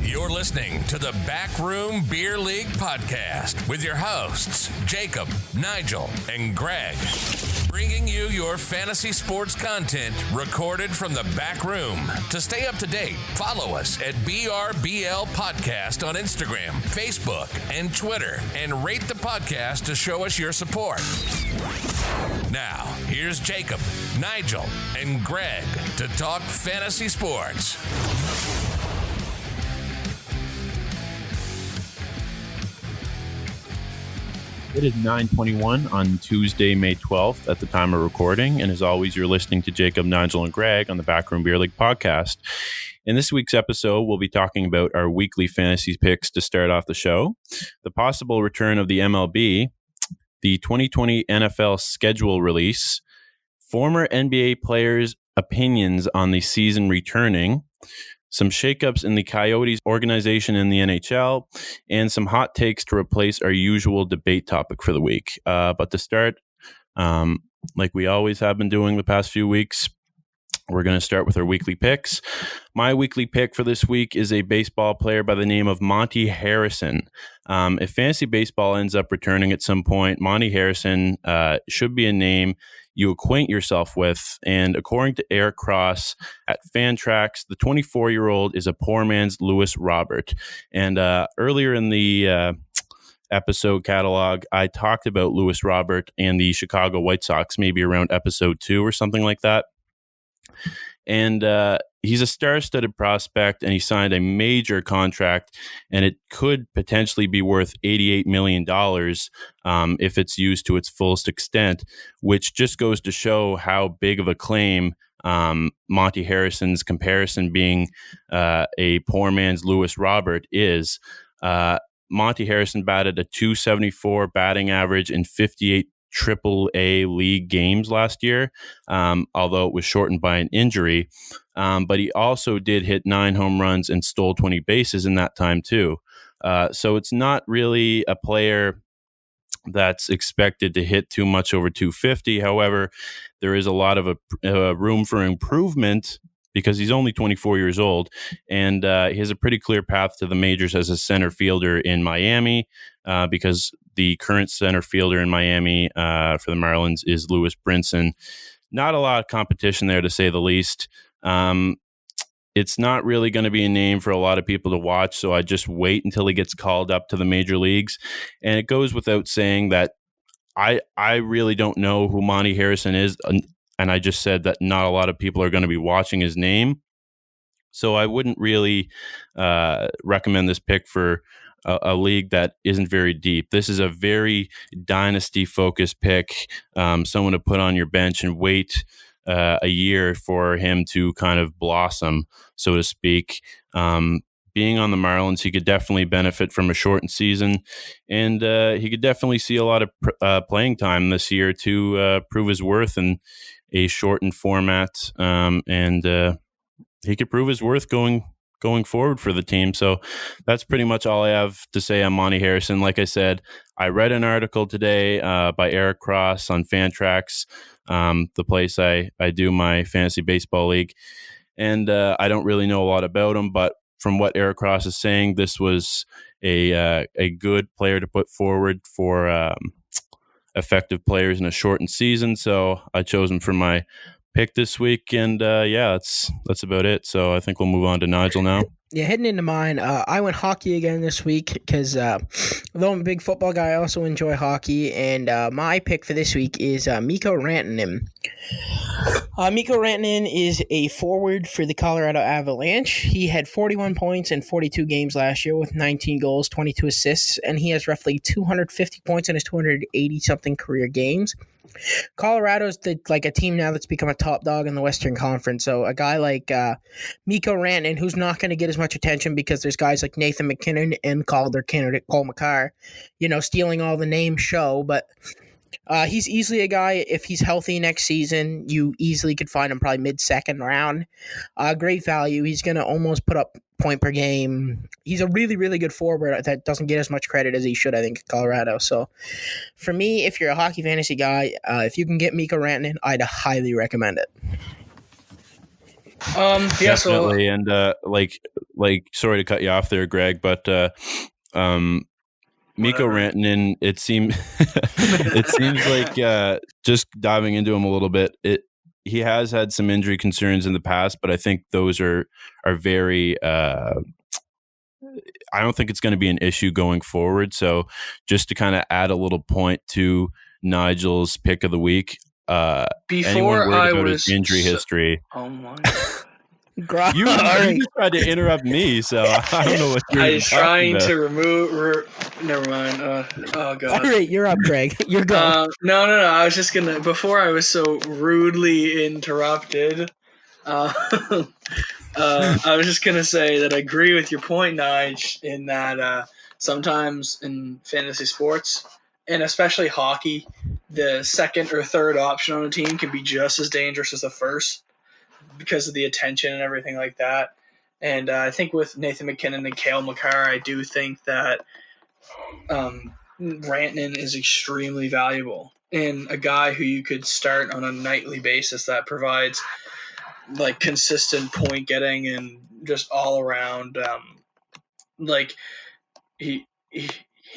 You're listening to the Backroom Beer League podcast with your hosts, Jacob, Nigel, and Greg. Bringing you your fantasy sports content recorded from the back room. To stay up to date, follow us at BRBL Podcast on Instagram, Facebook, and Twitter, and rate the podcast to show us your support. Now, here's Jacob, Nigel, and Greg to talk fantasy sports. It is 9:21 on Tuesday, May 12th at the time of recording. And as always, you're listening to Jacob, Nigel, and Greg on the Backroom Beer League podcast. In this week's episode, we'll be talking about our weekly fantasy picks to start off the show, the possible return of the MLB, the 2020 NFL schedule release, former NBA players' opinions on the season returning, some shakeups in the Coyotes organization in the NHL, and some hot takes to replace our usual debate topic for the week. But to start, like we always have been doing the past few weeks, we're going to start with our weekly picks. My weekly pick for this week is a baseball player by the name of Monte Harrison. If fantasy baseball ends up returning at some point, Monte Harrison should be a name you acquaint yourself with. And according to Eric Cross at Fantrax, the 24-year-old is a poor man's Lewis Robert. And earlier in the episode catalog, I talked about Lewis Robert and the Chicago White Sox, maybe around episode 2 or something like that. And he's a star-studded prospect, and he signed a major contract, and it could potentially be worth $88 million if it's used to its fullest extent, which just goes to show how big of a claim Monte Harrison's comparison being a poor man's Lewis Robert is. Monte Harrison batted a .274 batting average in 58 Triple-A league games last year, although it was shortened by an injury. But he also did hit 9 home runs and stole 20 bases in that time too. So it's not really a player that's expected to hit too much over 250. However, there is a lot of room for improvement because he's only 24 years old, and he has a pretty clear path to the majors as a center fielder in Miami, because the current center fielder in Miami for the Marlins is Lewis Brinson. Not a lot of competition there, to say the least. It's not really going to be a name for a lot of people to watch, so I just wait until he gets called up to the major leagues. And it goes without saying that I really don't know who Monte Harrison is, and I just said that not a lot of people are going to be watching his name. So I wouldn't really recommend this pick for a league that isn't very deep. This is a very dynasty-focused pick, someone to put on your bench and wait a year for him to kind of blossom, so to speak. Being on the Marlins, he could definitely benefit from a shortened season, and he could definitely see a lot of playing time this year to prove his worth in a shortened format, and he could prove his worth going forward for the team. So that's pretty much all I have to say on Monte Harrison. Like I said, I read an article today by Eric Cross on Fantrax, the place I do my fantasy baseball league. And I don't really know a lot about him, but from what Eric Cross is saying, this was a good player to put forward for effective players in a shortened season. So I chose him for my pick this week, and that's about it. So I think we'll move on to Nigel now. Yeah, heading into mine, I went hockey again this week because although I'm a big football guy, I also enjoy hockey, and my pick for this week is Mikko Rantanen. Mikko Rantanen is a forward for the Colorado Avalanche. He had 41 points in 42 games last year with 19 goals, 22 assists, and he has roughly 250 points in his 280-something career games. Colorado's like a team now that's become a top dog in the Western Conference. So a guy like Mikko Rantanen, who's not going to get as much attention because there's guys like Nathan McKinnon and Calder candidate Cole Makar, stealing all the name show. But he's easily a guy, if he's healthy next season, you easily could find him probably mid-second round. Great value. He's going to almost put up point per game. He's a really, really good forward that doesn't get as much credit as he should, I think, in Colorado. So for me, if you're a hockey fantasy guy, if you can get Mikko Rantanen, I'd highly recommend it. Yeah. So Definitely. And sorry to cut you off there, Greg, but Mikko Whatever. Rantanen, it seems like just diving into him a little bit, he has had some injury concerns in the past, but I think those are very I don't think it's going to be an issue going forward. So just to kind of add a little point to Nigel's pick of the week, anyone Before worried I about his was injury history? oh my god. You just tried to interrupt me, so I don't know what you're I even was talking trying about. to never mind. Oh all god. right, you're up, Greg. You're going. No. I was just gonna. Before I was so rudely interrupted. I was just gonna say that I agree with your point, Nige, in that sometimes in fantasy sports, and especially hockey, the second or third option on a team can be just as dangerous as the first because of the attention and everything like that. And I think with Nathan McKinnon and Cale Makar, I do think that Rantanen is extremely valuable and a guy who you could start on a nightly basis that provides like consistent point getting and just all around like he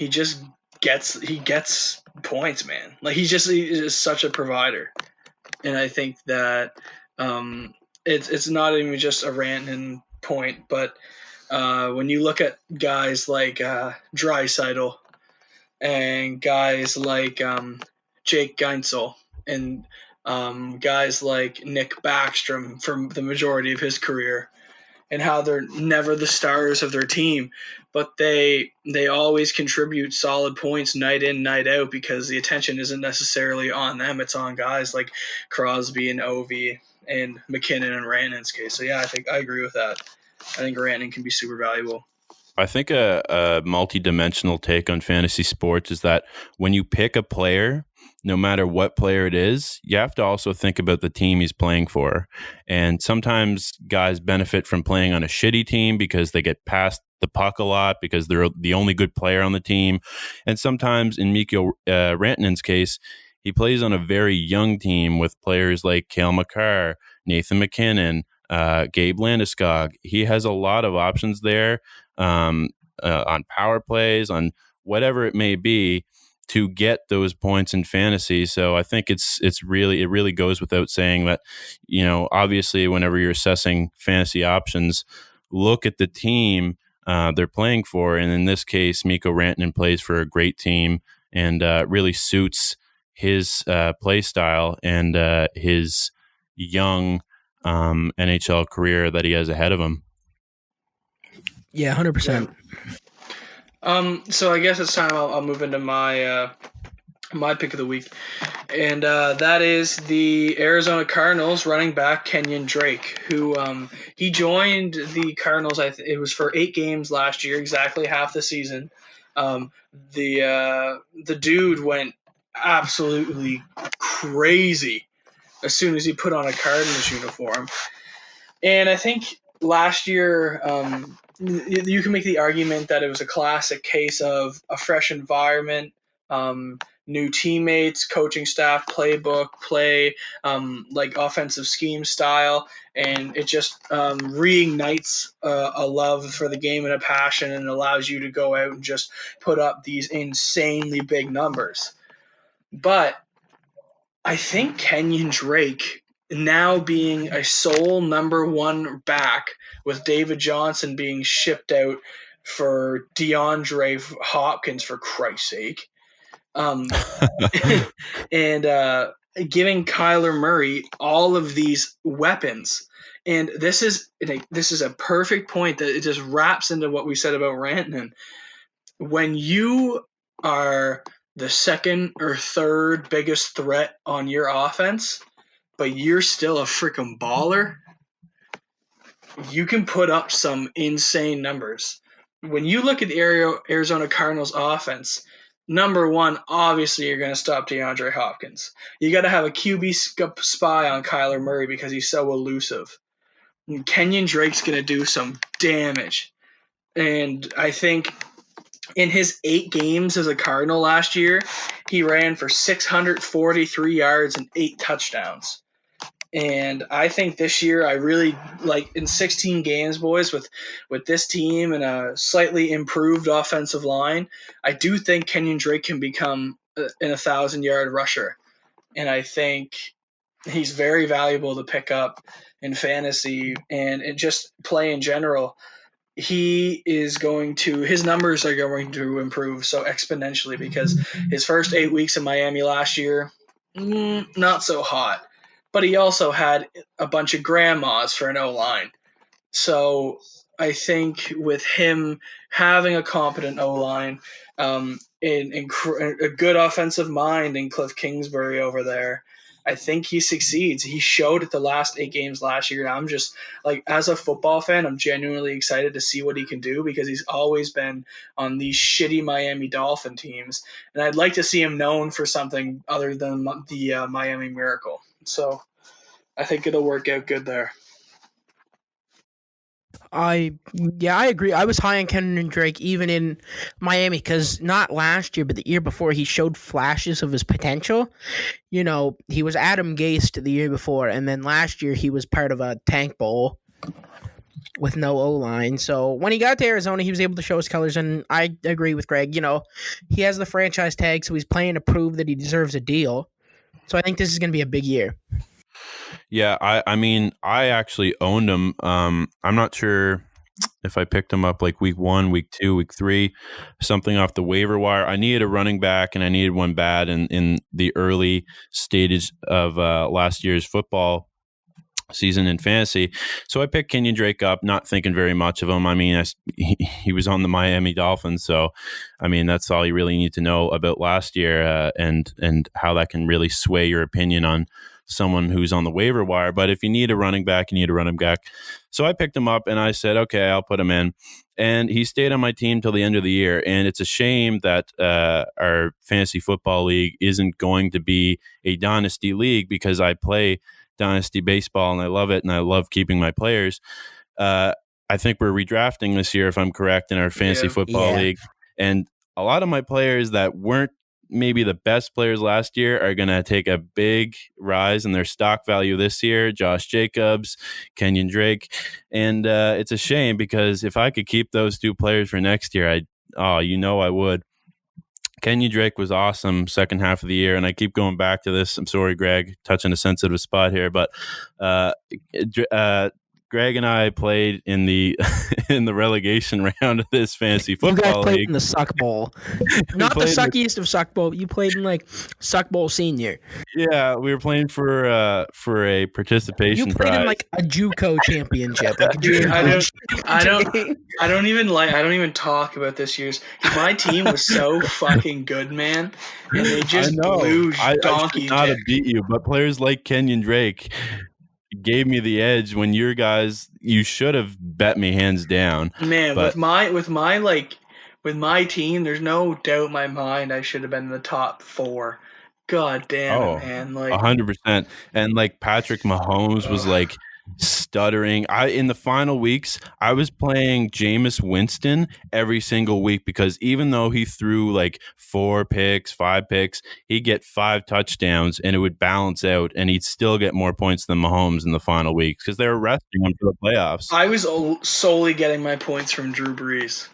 just gets points, man. Like he is such a provider, and I think that it's not even just a Rantanen point, but when you look at guys like Draisaitl and guys like Jake Geinsel and guys like Nick Backstrom for the majority of his career, and how they're never the stars of their team, but they always contribute solid points night in, night out because the attention isn't necessarily on them. It's on guys like Crosby and Ovi and McKinnon and Rantanen's case. So yeah, I think I agree with that. I think Rantanen can be super valuable. I think a multi-dimensional take on fantasy sports is that when you pick a player, no matter what player it is, you have to also think about the team he's playing for. And sometimes guys benefit from playing on a shitty team because they get past the puck a lot because they're the only good player on the team. And sometimes in Mikko Rantanen's case, he plays on a very young team with players like Cale Makar, Nathan McKinnon, Gabe Landeskog. He has a lot of options there. On power plays, on whatever it may be, to get those points in fantasy. So I think it really goes without saying that, obviously whenever you're assessing fantasy options, look at the team they're playing for. And in this case, Mikko Rantanen plays for a great team and really suits his play style and his young NHL career that he has ahead of him. Yeah, 100%. So I guess it's time I'll move into my my pick of the week, and that is the Arizona Cardinals running back Kenyon Drake, who he joined the Cardinals. It was for 8 games last year, exactly half the season. The dude went absolutely crazy as soon as he put on a Cardinals uniform, and I think last year you can make the argument that it was a classic case of a fresh environment, new teammates, coaching staff, playbook, play, like offensive scheme style, and it just reignites a love for the game and a passion, and allows you to go out and just put up these insanely big numbers. But I think Kenyon Drake, now being a sole number 1 back with David Johnson being shipped out for DeAndre Hopkins, for Christ's sake, and giving Kyler Murray all of these weapons. And this is a perfect point that it just wraps into what we said about Rantanen. When you are the second or third biggest threat on your offense, but you're still a freaking baller, you can put up some insane numbers. When you look at the Arizona Cardinals offense, number 1, obviously you're going to stop DeAndre Hopkins. You got to have a QB spy on Kyler Murray because he's so elusive. And Kenyon Drake's going to do some damage. And I think in his 8 games as a Cardinal last year, he ran for 643 yards and 8 touchdowns. And I think this year, I really like in 16 games, boys, with this team and a slightly improved offensive line. I do think Kenyon Drake can become an 1,000-yard rusher, and I think he's very valuable to pick up in fantasy and just play in general. His numbers are going to improve so exponentially because his first 8 weeks in Miami last year, not so hot. But he also had a bunch of grandmas for an O-line. So I think with him having a competent O-line, a good offensive mind in Cliff Kingsbury over there, I think he succeeds. He showed it the last 8 games last year. And I'm just like, as a football fan, I'm genuinely excited to see what he can do because he's always been on these shitty Miami Dolphin teams. And I'd like to see him known for something other than the Miami Miracle. So I think it'll work out good there. I agree. I was high on Kenyon Drake even in Miami because not last year, but the year before, he showed flashes of his potential. You know, he was Adam Gase the year before, and then last year he was part of a tank bowl with no O-line. So when he got to Arizona, he was able to show his colors, and I agree with Greg. You know, he has the franchise tag, so he's playing to prove that he deserves a deal. So I think this is going to be a big year. Yeah, I mean, I actually owned him. I'm not sure if I picked him up like week 1, week 2, week 3, something off the waiver wire. I needed a running back, and I needed one bad in the early stages of last year's football season in fantasy. So I picked Kenyon Drake up, not thinking very much of him. I mean, he was on the Miami Dolphins, so I mean that's all you really need to know about last year, and how that can really sway your opinion on someone who's on the waiver wire. But if you need a running back, you need a running back. So I picked him up and I said, okay, I'll put him in. And he stayed on my team till the end of the year. And it's a shame that our fantasy football league isn't going to be a dynasty league because I play dynasty baseball and I love it and I love keeping my players. I think we're redrafting this year, if I'm correct, in our fantasy football league. And a lot of my players that weren't maybe the best players last year are going to take a big rise in their stock value this year. Josh Jacobs, Kenyon Drake. And it's a shame because if I could keep those 2 players for next year, I would. Kenyon Drake was awesome second half of the year, and I keep going back to this. I'm sorry, Greg, touching a sensitive spot here, but Greg and I played in the in the relegation round of this fantasy football league. You guys played league. In the Suck Bowl. Not the suckiest of Suck Bowl. You played in like Suck Bowl Senior. Yeah, we were playing for a participation prize. You played in like a JUCO championship. Like I don't even talk about this year's. My team was so fucking good, man. And they just blew donkey. I should not have beat you, but players like Kenyon Drake gave me the edge when you should have bet me hands down. Man, with my team, there's no doubt in my mind I should have been in the top 4. God damn it, man. 100%. And like Patrick Mahomes was like stuttering. In the final weeks, I was playing Jameis Winston every single week because even though he threw like 4 picks, 5 picks, he'd get 5 touchdowns and it would balance out and he'd still get more points than Mahomes in the final weeks because they were resting him for the playoffs. I was solely getting my points from Drew Brees.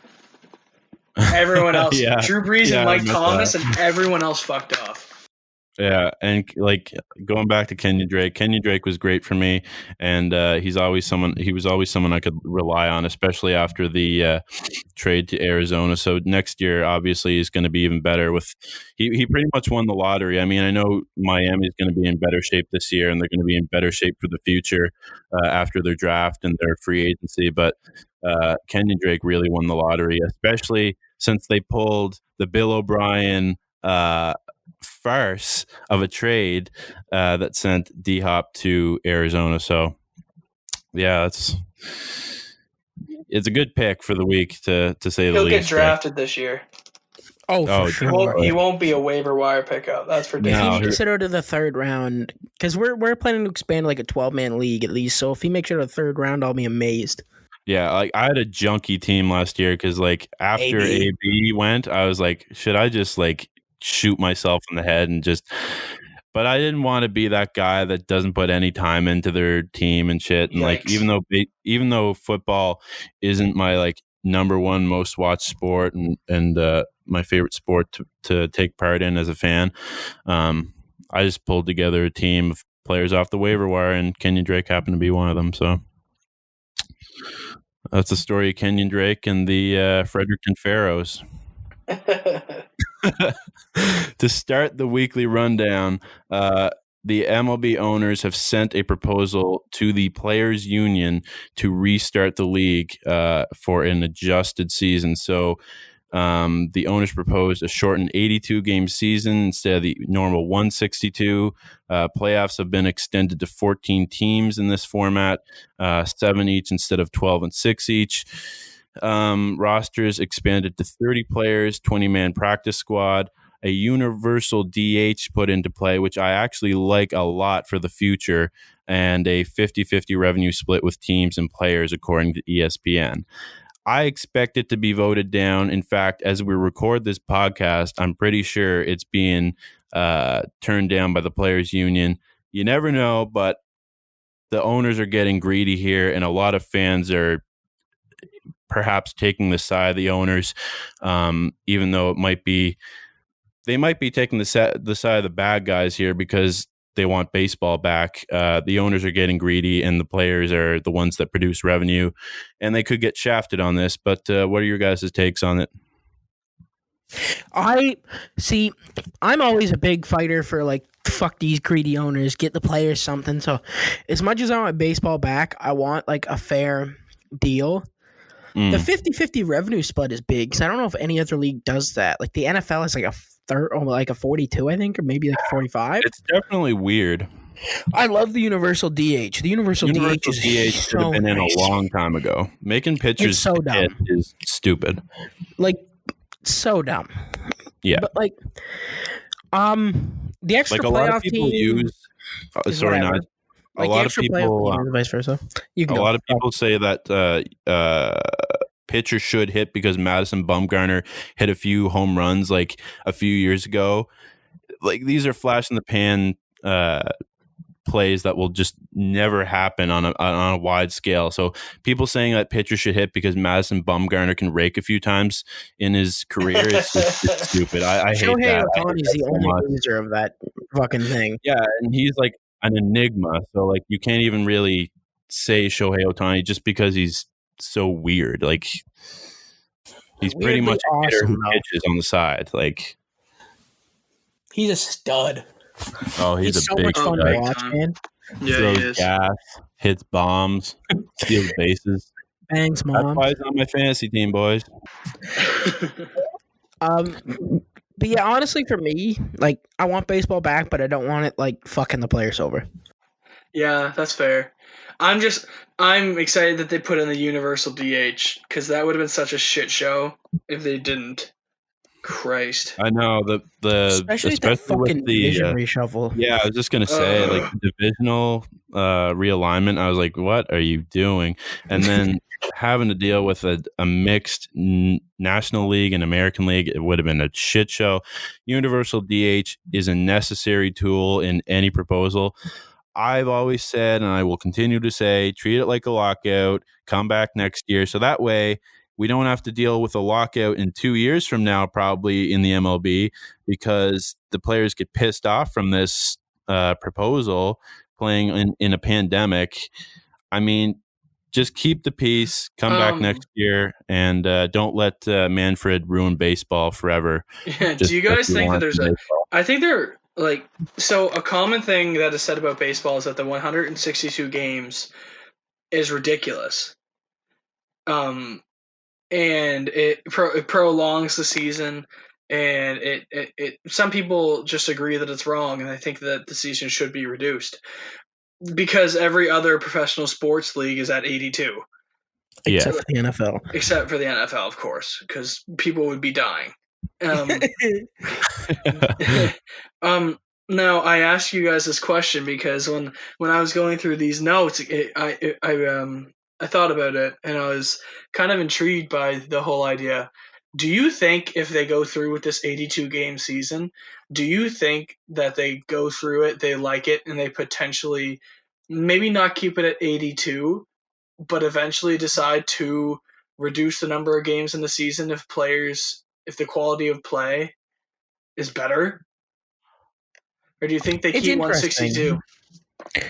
Everyone else, Drew Brees and Mike Thomas and everyone else fucked off. Yeah, and like going back to Kenyon Drake was great for me, and he was always someone I could rely on, especially after the trade to Arizona. So next year, obviously, is going to be even better. He pretty much won the lottery. I mean, I know Miami is going to be in better shape this year, and they're going to be in better shape for the future after their draft and their free agency. But Kenyon Drake really won the lottery, especially since they pulled the Bill O'Brien farce of a trade that sent D-Hop to Arizona. So yeah, it's a good pick for the week to say the least. He'll get drafted this year. For sure. He won't be a waiver wire pickup. That's for damn sure. If he makes it out to the 3rd round, because we're planning to expand like a 12-man league at least. So if he makes it to the 3rd round, I'll be amazed. Yeah, like I had a junky team last year because like after AB went, I was like, should I just like shoot myself in the head and just? but I didn't want to be that guy that doesn't put any time into their team and shit. And like, Yikes. even though football isn't my like number one most watched sport and my favorite sport to take part in as a fan, I just pulled together a team of players off the waiver wire, and Kenyon Drake happened to be one of them. So that's the story of Kenyon Drake and the Fredericton Pharaohs. To start the weekly rundown, the MLB owners have sent a proposal to the Players Union to restart the league for an adjusted season. So the owners proposed a shortened 82-game season instead of the normal 162. Playoffs have been extended to 14 teams in this format, 7 each instead of 12 and 6 each. Rosters expanded to 30 players, 20-man practice squad, a universal DH put into play, which I actually like a lot for the future, and a 50-50 revenue split with teams and players, according to ESPN. I expect it to be voted down. In fact, as we record this podcast, I'm pretty sure it's being turned down by the Players Union. You never know, but the owners are getting greedy here, and a lot of fans are perhaps taking the side of the owners, even though they might be taking the side of the bad guys here because they want baseball back. The owners are getting greedy, and the players are the ones that produce revenue, and they could get shafted on this. But what are your guys' takes on it? I'm always a big fighter for like, fuck these greedy owners, get the players something. So as much as I want baseball back, I want like a fair deal. The 50-50 revenue split is big because I don't know if any other league does that. Like the NFL is like a third, or like a 42, I think, or maybe like 45. It's definitely weird. I love the universal DH. The universal DH is DH so should have been in nice. a long time ago. Making pitchers It's so hit dumb. is stupid. Like, so dumb. Yeah. But like, the extra Like a lot playoff of people team use. is Sorry, whatever. not. Like A lot the of extra people. playoff team, or vice versa. You A can go. lot of people say that pitchers should hit because Madison Bumgarner hit a few home runs like a few years ago. Like these are flash in the pan plays that will just never happen on a wide scale. So people saying that pitchers should hit because Madison Bumgarner can rake a few times in his career, it's stupid. I hate Shohei that. Ohtani's the only loser of that fucking thing. Yeah, and he's like an enigma. So like you can't even really say Shohei Ohtani just because he's so weird. Like he's pretty Weirdly much a hitter awesome, who though. pitches on the side. Like He's a stud. he's a so big much fun guy. to watch, man. Yeah, Throws he is. gas, hits bombs, steals bases. Bangs That's mom. why he's on my fantasy team, boys. But yeah, honestly, for me, like I want baseball back, but I don't want it like fucking the players over. Yeah, that's fair. I'm excited that they put in the universal DH because that would have been such a shit show if they didn't. Christ. I know Especially that fucking with the division reshuffle. yeah, I was just gonna say like the divisional realignment. I was like, what are you doing? And then having to deal with a mixed National League and American League, it would have been a shit show. Universal DH is a necessary tool in any proposal. I've always said, and I will continue to say, treat it like a lockout. Come back next year, so that way we don't have to deal with a lockout in 2 years from now, probably in the MLB, because the players get pissed off from this proposal playing in a pandemic. I mean, just keep the peace, come back next year, and don't let Manfred ruin baseball forever. Yeah, do you guys think that there's I think there, like, so a common thing that is said about baseball is that the 162 games is ridiculous. And it prolongs the season, and it some people just agree that it's wrong, and I think that the season should be reduced because every other professional sports league is at 82. Except for the NFL. Except for the NFL, of course, because people would be dying. Now I asked you guys this question because when I was going through these notes, I thought about it, and I was kind of intrigued by the whole idea. Do you think if they go through with this 82 game season, do you think that they go through it, they like it, and they potentially maybe not keep it at 82, but eventually decide to reduce the number of games in the season if the quality of play is better? Or do you think they It's keep interesting. 162?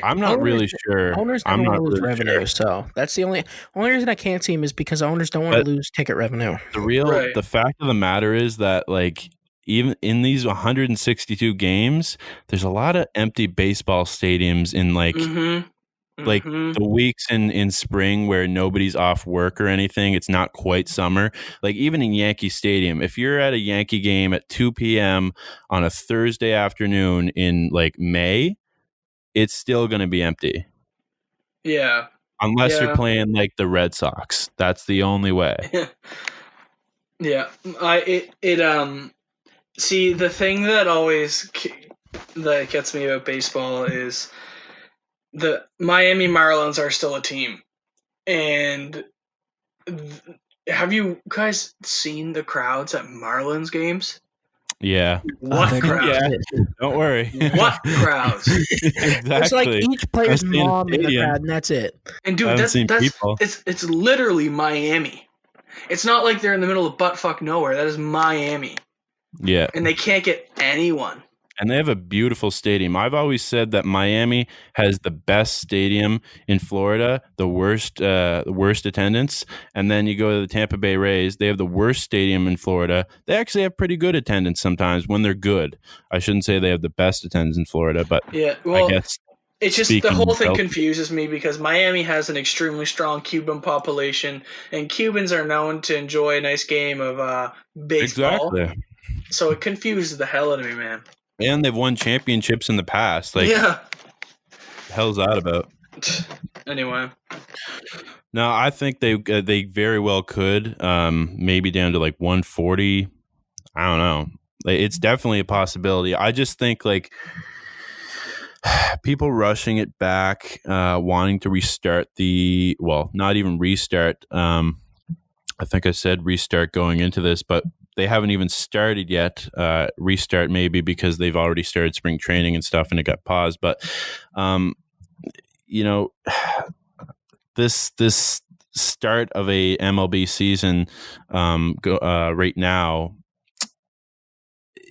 I'm not really sure. Owners I'm never want not to lose really revenue, sure. so that's the only reason I can't see him is because owners don't want But to lose ticket revenue. Right. the fact of the matter is that, like, even in these 162 games, there's a lot of empty baseball stadiums in like the weeks in spring where nobody's off work or anything. It's not quite summer. Like even in Yankee Stadium, if you're at a Yankee game at 2 p.m. on a Thursday afternoon in like May, it's still going to be empty. Yeah. Unless you're playing like the Red Sox. That's the only way. Yeah. See, the thing that always that gets me about baseball is the Miami Marlins are still a team. And have you guys seen the crowds at Marlins games? Yeah. What crowds? Yeah. Don't worry. What crowds? Exactly. It's like each player's Especially in a mom in the stadium. crowd, and that's it. And dude, I haven't seen people. it's literally Miami. It's not like they're in the middle of buttfuck nowhere. That is Miami. Yeah. And they can't get anyone. And they have a beautiful stadium. I've always said that Miami has the best stadium in Florida, the worst attendance. And then you go to the Tampa Bay Rays, they have the worst stadium in Florida. They actually have pretty good attendance sometimes when they're good. I shouldn't say they have the best attendance in Florida, but yeah, well, I guess it's just the whole thing confuses me because Miami has an extremely strong Cuban population, and Cubans are known to enjoy a nice game of baseball. Exactly. So it confuses the hell out of me, man. And they've won championships in the past. Like, yeah. The hell's that about? Anyway. No, I think they very well could. Maybe down to like 140. I don't know. It's definitely a possibility. I just think like people rushing it back, wanting to restart not even restart. I think I said restart going into this, but they haven't even started yet. Restart maybe because they've already started spring training and stuff and it got paused. But, this start of a MLB season right now,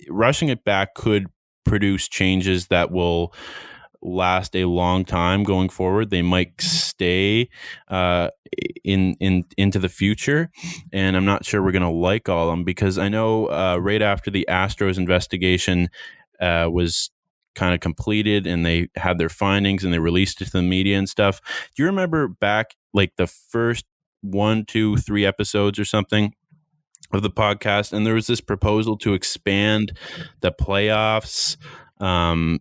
rushing it back could produce changes that will last a long time going forward. They might stay into the future, and I'm not sure we're going to like all of them because I know right after the Astros investigation was kind of completed and they had their findings and they released it to the media and stuff. Do you remember back like the first 1, 2, 3 episodes or something of the podcast, and there was this proposal to expand the playoffs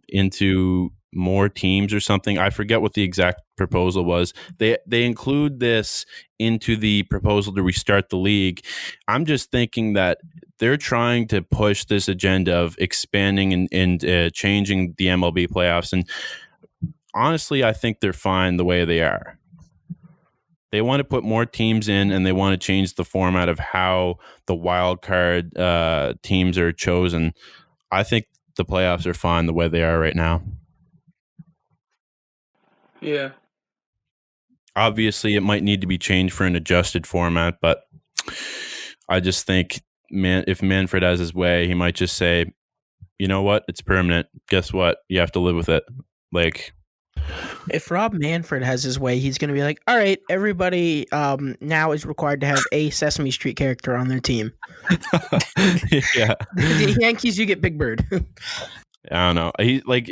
into more teams or something? I forget what the exact proposal was. They include this into the proposal to restart the league. I'm just thinking that they're trying to push this agenda of expanding and changing the MLB playoffs. And honestly, I think they're fine the way they are. They want to put more teams in, and they want to change the format of how the wild card teams are chosen. I think the playoffs are fine the way they are right now. Yeah. Obviously, it might need to be changed for an adjusted format, but I just think, if Manfred has his way, he might just say, you know what? It's permanent. Guess what? You have to live with it. Like, if Rob Manfred has his way, he's going to be like, all right, everybody now is required to have a Sesame Street character on their team. Yeah. The Yankees, you get Big Bird. I don't know.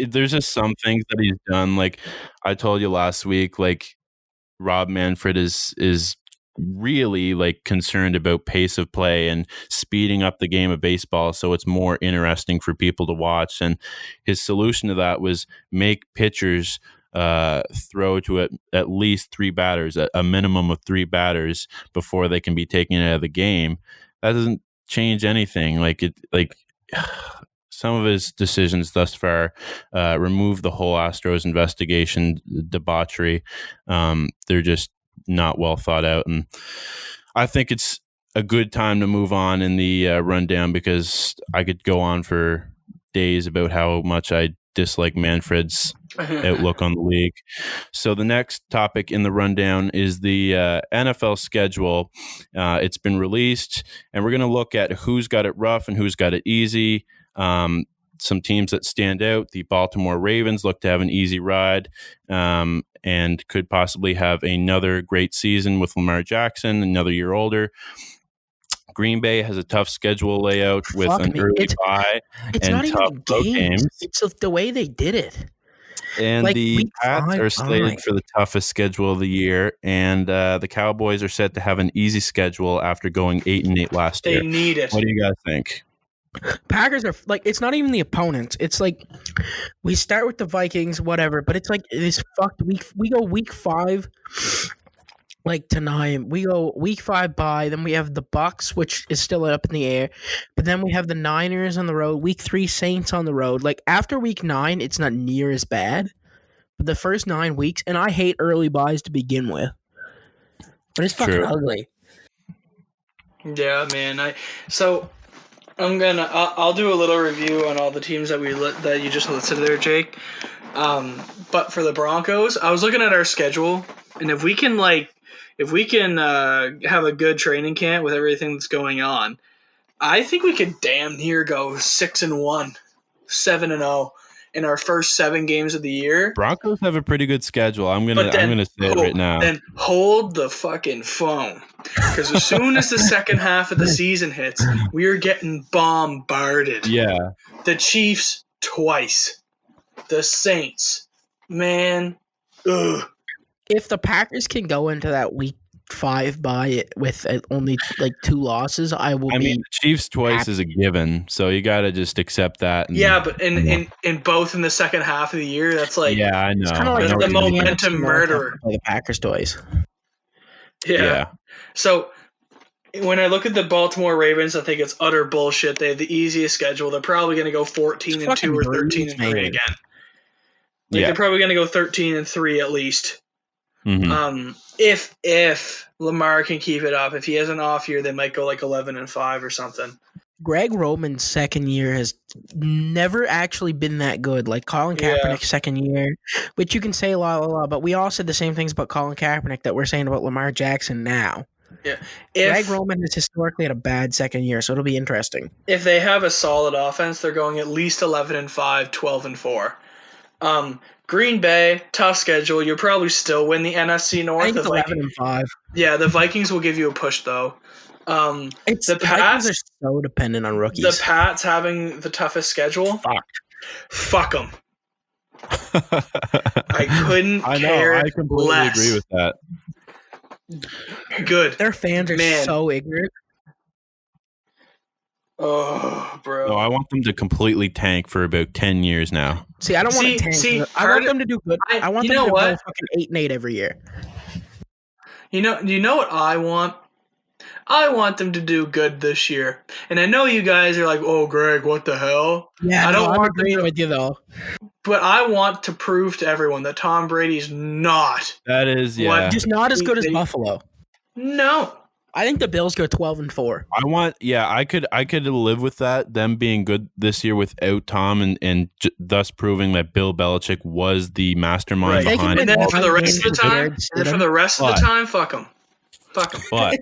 There's just some things that he's done. Like I told you last week, like Rob Manfred is really like concerned about pace of play and speeding up the game of baseball so it's more interesting for people to watch. And his solution to that was make pitchers throw to at least 3 batters, a minimum of 3 batters before they can be taken out of the game. That doesn't change anything. Some of his decisions thus far remove the whole Astros investigation debauchery. They're just not well thought out, and I think it's a good time to move on in the rundown, because I could go on for days about how much I dislike Manfred's outlook on the league. So the next topic in the rundown is the NFL schedule. It's been released, and we're going to look at who's got it rough and who's got it easy. Some teams that stand out: the Baltimore Ravens look to have an easy ride, and could possibly have another great season with Lamar Jackson, another year older. Green Bay has a tough schedule layout with early bye it's and not tough even road games. games. It's the way they did it. And Like, the week Pats 5, are slated for the toughest schedule of the year, and the Cowboys are set to have an easy schedule after going 8-8 last year. They need it. What do you guys think? Packers are like, it's not even the opponents. It's like we start with the Vikings, whatever, but it's like this fucked week. We go week 5 like tonight. We go week 5 bye, then we have the Bucks, which is still up in the air, but then we have the Niners on the road, week 3 Saints on the road. Like after week 9, it's not near as bad, but the first 9 weeks, and I hate early buys to begin with, but it's fucking ugly. Yeah, man. I'll do a little review on all the teams that that you just listed there, Jake. But for the Broncos, I was looking at our schedule, and if we can have a good training camp with everything that's going on, I think we could damn near go 6-1, 7-0 in our first 7 games of the year. Broncos have a pretty good schedule. I'm gonna say it right now. Then hold the fucking phone, because as soon as the second half of the season hits, we are getting bombarded. Yeah, the Chiefs twice, the Saints, man. Ugh. If the Packers can go into that week 5 bye with only like 2 losses, I mean, the Chiefs twice is a given, so you got to just accept that. Yeah, but in both in the second half of the year, that's like, yeah, I know. It's kind of like the momentum murderer. The Packers twice. Yeah. So when I look at the Baltimore Ravens, I think it's utter bullshit. They have the easiest schedule. They're probably going to go 14-2 or 13-3 again. They're probably going to go 13-3 at least. Mm-hmm. If Lamar can keep it up, if he has an off year, they might go like 11-5 or something. Greg Roman's second year has never actually been that good. Like Colin Kaepernick's second year, which you can say a lot, but we all said the same things about Colin Kaepernick that we're saying about Lamar Jackson now. Yeah, Greg Roman has historically had a bad second year, so it'll be interesting. If they have a solid offense, they're going at least 11-5, 12-4. Green Bay, tough schedule. You'll probably still win the NFC North. I think it's 11-5. Yeah, the Vikings will give you a push though. The Vikings are so dependent on rookies. The Pats having the toughest schedule. Fuck them. I couldn't care I completely less. agree with that. Good. Their fans are so ignorant. Oh, bro. No, I want them to completely tank for about 10 years now. See, I don't want to tank. I want them to do good. I want them to go fucking 8-8 every year. You know what I want? I want them to do good this year. And I know you guys are like, "Oh, Greg, what the hell?" Yeah, I'm agreeing with you though. But I want to prove to everyone that Tom Brady's not. That is, just not as good as Buffalo. No. I think the Bills go 12-4. I could live with that, them being good this year without Tom, and thus proving that Bill Belichick was the mastermind behind it. And then for the rest of the time, fuck him. But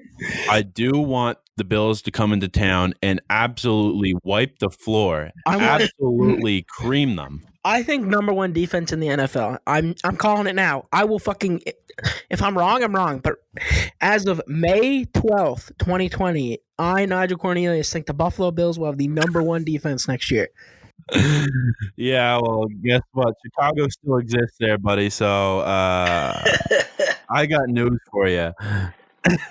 I do want the Bills to come into town and absolutely wipe the floor, absolutely cream them. I think number 1 defense in the NFL. I'm calling it now. I will fucking. If I'm wrong, I'm wrong. But as of May 12th, 2020, Nigel Cornelius, think the Buffalo Bills will have the number 1 defense next year. Yeah, well, guess what? Chicago still exists there, buddy. So I got news for you.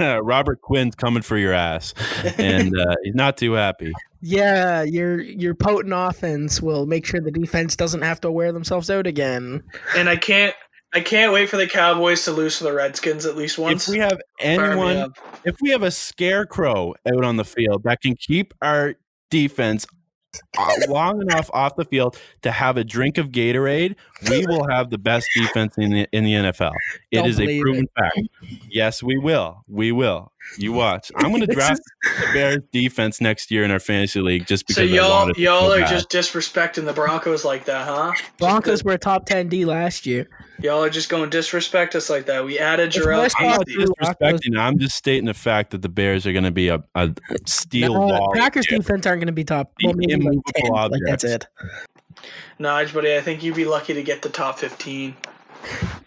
Robert Quinn's coming for your ass, and he's not too happy. Yeah, your potent offense will make sure the defense doesn't have to wear themselves out again. And I can't wait for the Cowboys to lose to the Redskins at least once. If we have anyone, if we have a scarecrow out on the field that can keep our defense long enough off the field to have a drink of Gatorade, we will have the best defense in the NFL. It is a proven fact. Yes, we will. We will. You watch. I'm going to draft the Bears defense next year in our fantasy league just So because I want it to y'all so are bad. just disrespecting the Broncos like that, huh? Broncos were a top 10 D last year. Y'all are just going to disrespect us like that. We added Jarrell West I'm not Coast- Casey. disrespecting. I'm just stating the fact that the Bears are going to be a steel wall. Packers defense aren't going to be top. Well, maybe like Immovable 10. Like that's it. Nige, buddy, I think you'd be lucky to get the top 15.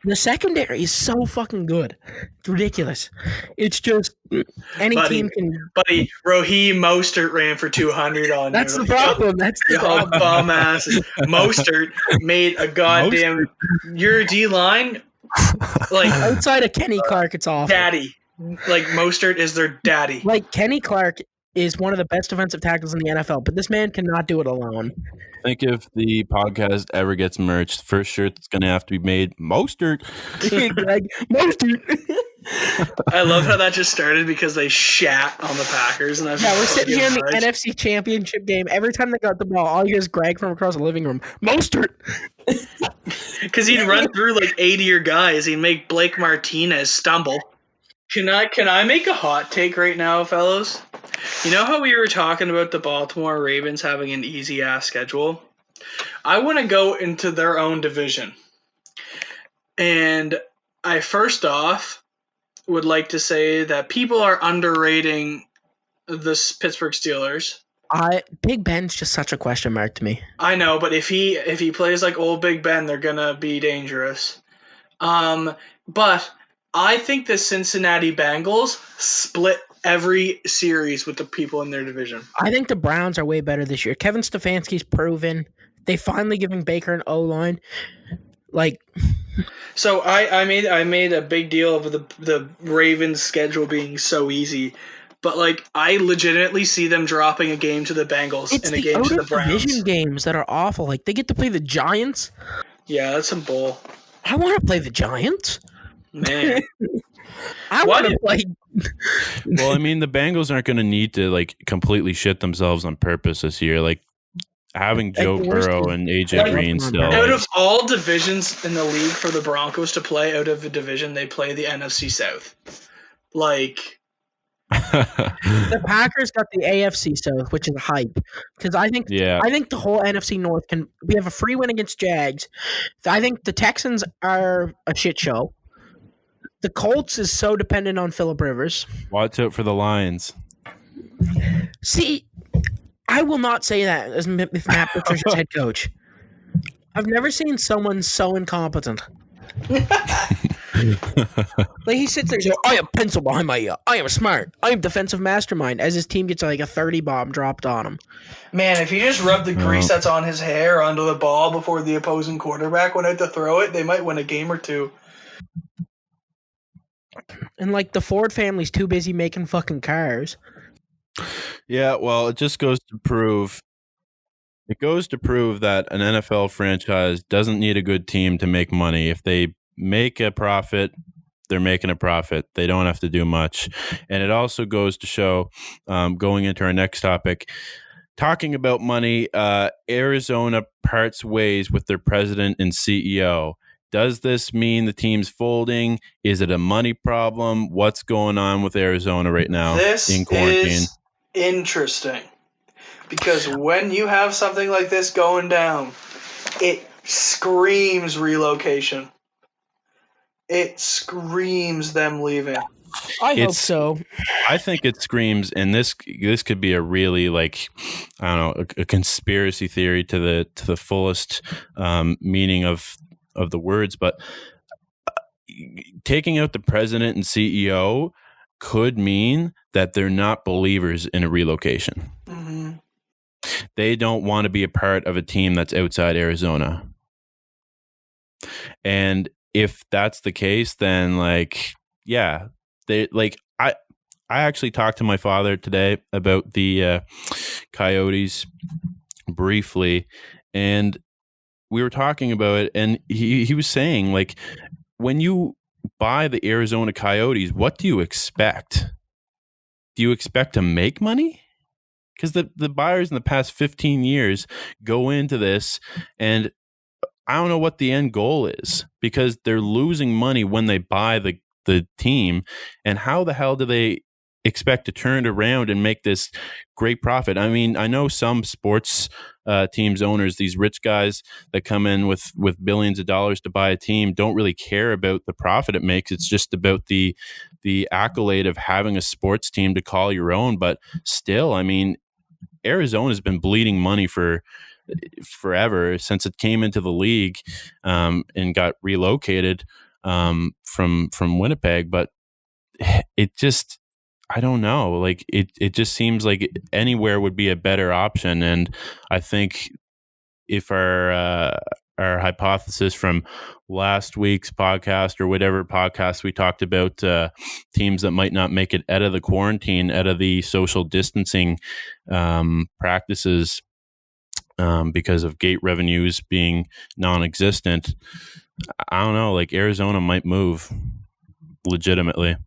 The secondary is so fucking good. It's ridiculous. It's just any team can. Buddy, Raheem Mostert ran for 200 on That's you. the problem. That's the Y'all problem. bum asses. Mostert made a goddamn. Your D line, like Outside of Kenny Clark, it's awful. daddy. Like Mostert is their daddy. Like Kenny Clark is one of the best defensive tackles in the NFL, but this man cannot do it alone. I think if the podcast ever gets merged, the first shirt that's going to have to be made, Mostert. Greg, Mostert. I love how that just started because they shat on the Packers, and I was Yeah, we're just sitting here in the fucking nice. NFC Championship game. Every time they got the ball, all you hear is Greg from across the living room. Mostert. Because he'd run through like 80 of your guys. He'd make Blake Martinez stumble. Can I make a hot take right now, fellas? You know how we were talking about the Baltimore Ravens having an easy-ass schedule? I want to go into their own division. And I first off would like to say that people are underrating the Pittsburgh Steelers. Big Ben's just such a question mark to me. I know, but if he plays like old Big Ben, they're gonna be dangerous. But I think the Cincinnati Bengals split every series with the people in their division. I think the Browns are way better this year. Kevin Stefanski's proven. They finally giving Baker an O-line. Like, so I made a big deal of the Ravens schedule being so easy. But, like, I legitimately see them dropping a game to the Bengals and a game to the Browns. division games that are awful. Like, they get to play the Giants. Yeah, that's some bull. I want to play the Giants. Man. I want to play. Well, I mean, the Bengals aren't going to need to, like, completely shit themselves on purpose this year. Like, having Joe Burrow and AJ Green still. Out of all divisions in the league for the Broncos to play out of the division, they play the NFC South. Like... The Packers got the AFC South, which is hype. Because I think the whole NFC North can. We have a free win against Jags. I think the Texans are a shit show. The Colts is so dependent on Phillip Rivers. Watch out for the Lions. See, I will not say that as if Matt Patricia's head coach. I've never seen someone so incompetent. Like he sits there and goes, I have pencil behind my ear. I am smart. I am defensive mastermind. As his team gets like a 30 bomb dropped on him. Man, if he just rubbed the grease that's on his hair onto the ball before the opposing quarterback went out to throw it, they might win a game or two. And like the Ford family's too busy making fucking cars. Yeah, well, it just goes to prove. It goes to prove that an NFL franchise doesn't need a good team to make money. If they make a profit, they're making a profit. They don't have to do much. And it also goes to show, going into our next topic, talking about money, Arizona parts ways with their president and CEO. Does this mean the team's folding? Is it a money problem? What's going on with Arizona right now in quarantine? This is interesting. Because when you have something like this going down, it screams relocation. It screams them leaving. I hope so. I think it screams, and this could be a really, like, I don't know, a conspiracy theory to the fullest meaning of the words, but taking out the president and CEO could mean that they're not believers in a relocation. Mm-hmm. They don't want to be a part of a team that's outside Arizona. And if that's the case, then they I actually talked to my father today about the Coyotes briefly, and we were talking about it, and he was saying, like, when you buy the Arizona Coyotes, what do you expect? Do you expect to make money? Because the buyers in the past 15 years go into this, and I don't know what the end goal is, because they're losing money when they buy the team. And how the hell do they expect to turn it around and make this great profit. I mean, I know some sports teams owners, these rich guys that come in with billions of dollars to buy a team, don't really care about the profit it makes. It's just about the accolade of having a sports team to call your own. But still, I mean, Arizona's been bleeding money for forever since it came into the league and got relocated from Winnipeg. But it just, I don't know. Like it just seems like anywhere would be a better option. And I think if our hypothesis from last week's podcast or whatever podcast we talked about teams that might not make it out of the quarantine, out of the social distancing practices because of gate revenues being non-existent, I don't know. Like Arizona might move legitimately.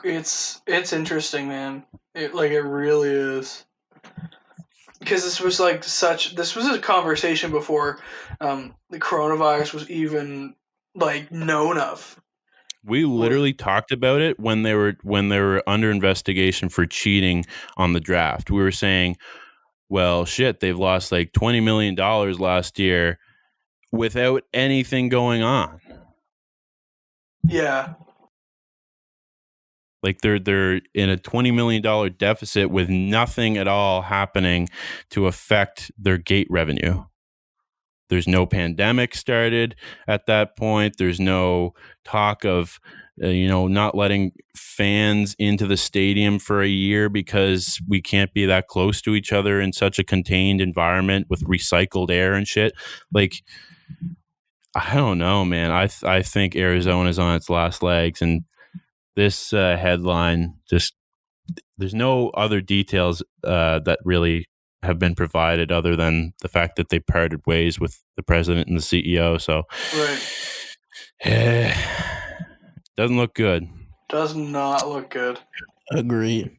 It's interesting, man. It really is. Because this was a conversation before the coronavirus was even known of. We literally talked about it when they were under investigation for cheating on the draft. We were saying, well, shit, they've lost like $20 million last year without anything going on. Yeah. Like they're in a $20 million deficit with nothing at all happening to affect their gate revenue. There's no pandemic started at that point. There's no talk of, not letting fans into the stadium for a year because we can't be that close to each other in such a contained environment with recycled air and shit. Like, I don't know, man. I think Arizona's on its last legs, and this headline just, there's no other details that really have been provided other than the fact that they parted ways with the president and the CEO. So, right. Doesn't look good. Does not look good. Agreed.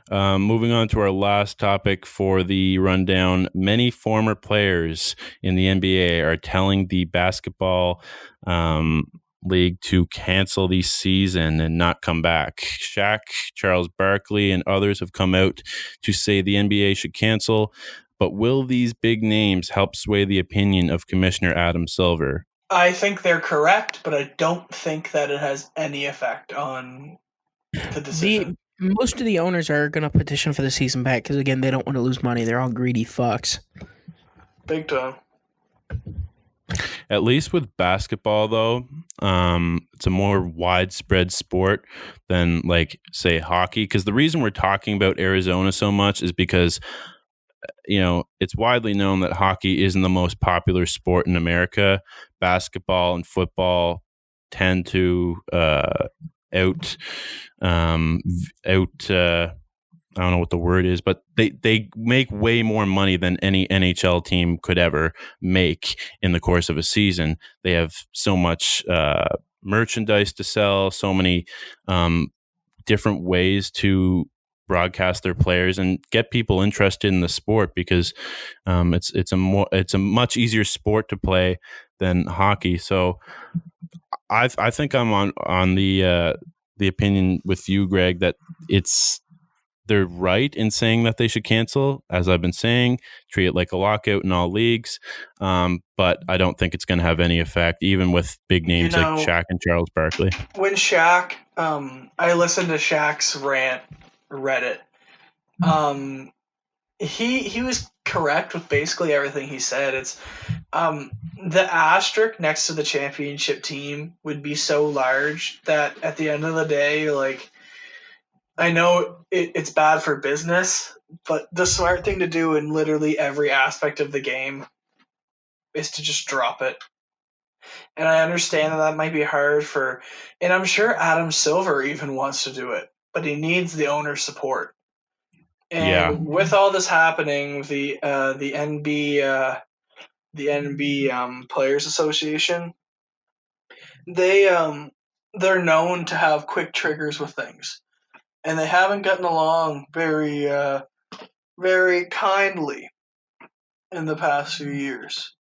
Moving on to our last topic for the rundown. Many former players in the NBA are telling the basketball league to cancel the season and not come back. Shaq, Charles Barkley, and others have come out to say the NBA should cancel. But will these big names help sway the opinion of Commissioner Adam Silver? I think they're correct, but I don't think that it has any effect on the decision. Most of the owners are going to petition for the season back because, again, they don't want to lose money. They're all greedy fucks. Big time. At least with basketball, though, it's a more widespread sport than, like, say, hockey. Because the reason we're talking about Arizona so much is because, it's widely known that hockey isn't the most popular sport in America. Basketball and football tend to out I don't know what the word is, but they make way more money than any NHL team could ever make in the course of a season. They have so much merchandise to sell, so many different ways to broadcast their players and get people interested in the sport because it's a much easier sport to play than hockey. So I think I'm on the opinion with you, Greg, that they're right in saying that they should cancel. As I've been saying, treat it like a lockout in all leagues. But I don't think it's going to have any effect, even with big names like Shaq and Charles Barkley. When Shaq, I listened to Shaq's rant Reddit. He was correct with basically everything he said. It's the asterisk next to the championship team would be so large that at the end of the day, I know it's bad for business, but the smart thing to do in literally every aspect of the game is to just drop it. And I understand that might be hard and I'm sure Adam Silver even wants to do it, but he needs the owner's support. And with all this happening, the NB Players Association, they're known to have quick triggers with things. And they haven't gotten along very, very kindly in the past few years.